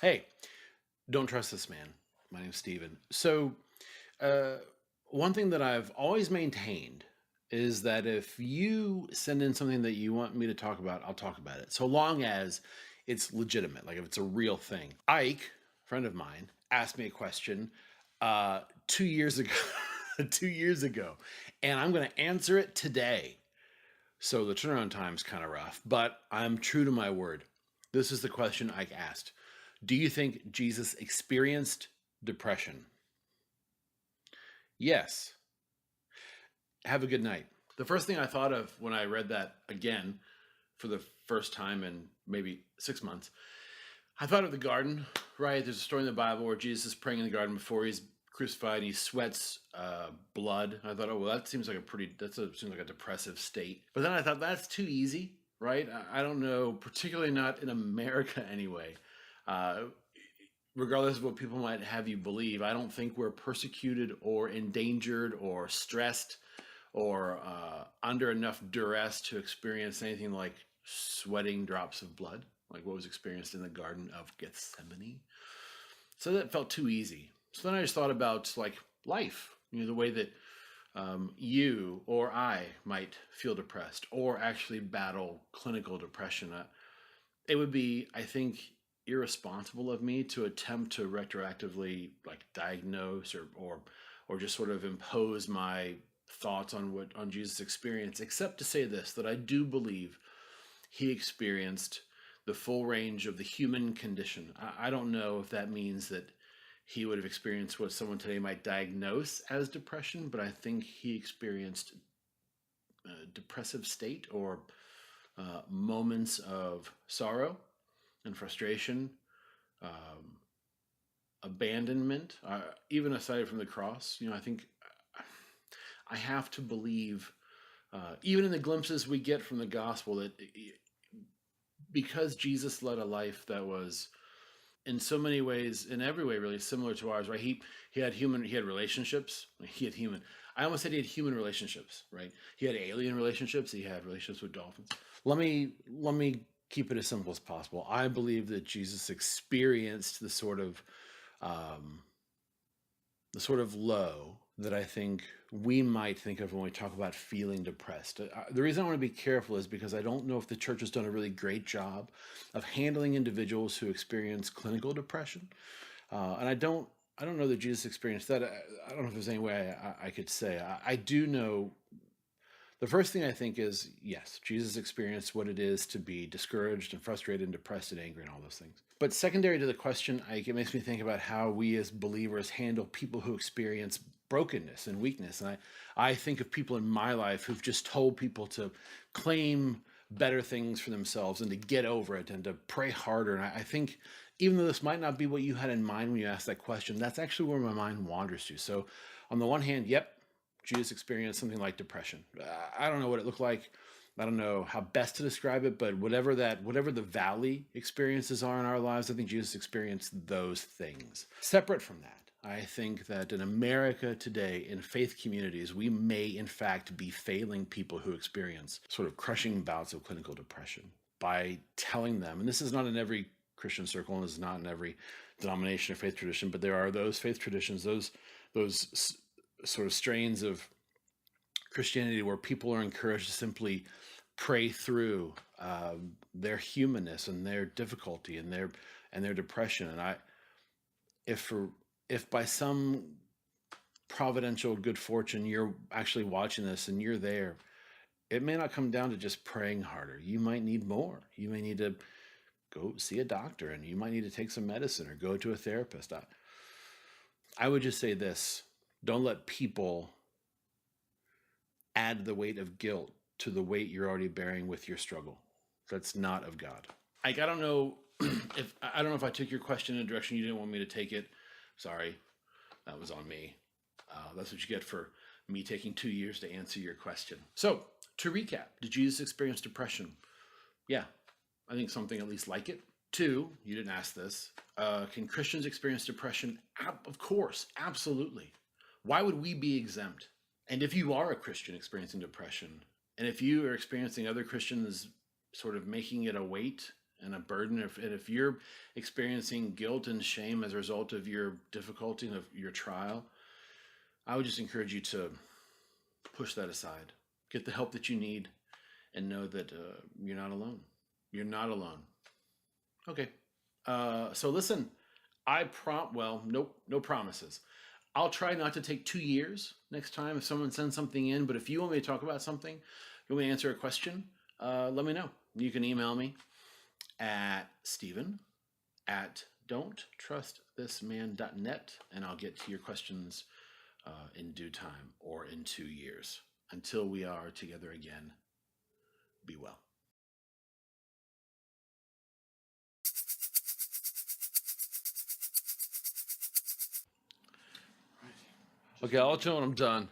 Hey, don't trust this man. My name's Steven. Uh, one thing that I've always maintained is that if you send in something that you want me to talk about, I'll talk about it. So long as it's legitimate, like if it's a real thing. Ike, a friend of mine, asked me a question 2 years ago, 2 years ago, and I'm going to answer it today. So the turnaround time's kind of rough, but I'm true to my word. This is the question Ike asked. Do you think Jesus experienced depression? Yes. Have a good night. The first thing I thought of when I read that again for the first time in maybe 6 months, I thought of the garden, right? There's a story in the Bible where Jesus is praying in the garden before he's crucified and he sweats blood. I thought, oh, well, that seems like seems like a depressive state. But then I thought that's too easy, right? I don't know, particularly not in America anyway. Uh, Regardless of what people might have you believe, I don't think we're persecuted or endangered or stressed or under enough duress to experience anything like sweating drops of blood, like what was experienced in the Garden of Gethsemane. So that felt too easy. So then I just thought about like life, the way that you or I might feel depressed or actually battle clinical depression. It would be, I think, irresponsible of me to attempt to retroactively like diagnose or just sort of impose my thoughts on Jesus' experience, except to say this, that I do believe he experienced the full range of the human condition. I don't know if that means that he would have experienced what someone today might diagnose as depression, but I think he experienced a depressive state or moments of sorrow and frustration, um, abandonment, even aside from the cross. I think I have to believe, even in the glimpses we get from the gospel, that because Jesus led a life that was in so many ways, in every way, really similar to ours, right? He had relationships. I almost said he had human relationships, right? He had alien relationships. He had relationships with dolphins. Let me keep it as simple as possible. I believe that Jesus experienced um, the sort of low that I think we might think of when we talk about feeling depressed. The reason I want to be careful is because I don't know if the church has done a really great job of handling individuals who experience clinical depression, and I don't know that Jesus experienced that. I don't know if there's any way I could say. I do know the first thing I think is yes, Jesus experienced what it is to be discouraged and frustrated and depressed and angry and all those things. But secondary to the question, it makes me think about how we as believers handle people who experience brokenness and weakness. And I think of people in my life who've just told people to claim better things for themselves and to get over it and to pray harder. And I think even though this might not be what you had in mind when you asked that question, that's actually where my mind wanders to. So on the one hand, yep, Jesus experienced something like depression. I don't know what it looked like. I don't know how best to describe it, but whatever the valley experiences are in our lives, I think Jesus experienced those things. Separate from that, I think that in America today, in faith communities, we may in fact be failing people who experience sort of crushing bouts of clinical depression by telling them, and this is not in every Christian circle, and this is not in every denomination or faith tradition, but there are those faith traditions, those sort of strains of Christianity where people are encouraged to simply pray through their humanness and their difficulty and their depression. And if by some providential good fortune you're actually watching this and you're there, it may not come down to just praying harder. You might need more. You may need to go see a doctor, and you might need to take some medicine or go to a therapist. I would just say this: don't let people add the weight of guilt to the weight you're already bearing with your struggle. That's not of God. I don't know if I took your question in a direction you didn't want me to take it. Sorry, that was on me. That's what you get for me taking 2 years to answer your question. So to recap, did Jesus experience depression? Yeah, I think something at least like it. Two, you didn't ask this. Can Christians experience depression? Of course, absolutely. Why would we be exempt? And if you are a Christian experiencing depression, and if you are experiencing other Christians sort of making it a weight and a burden. If you're experiencing guilt and shame as a result of your difficulty and of your trial, I would just encourage you to push that aside. Get the help that you need, and know that you're not alone. You're not alone. Okay. So listen, nope, no promises. I'll try not to take 2 years next time if someone sends something in. But if you want me to talk about something, you want me to answer a question, let me know. You can email me at Stephen at don'ttrustthisman.net, and I'll get to your questions in due time or in 2 years. Until we are together again, be well. Okay, I'll let you know when I'm done.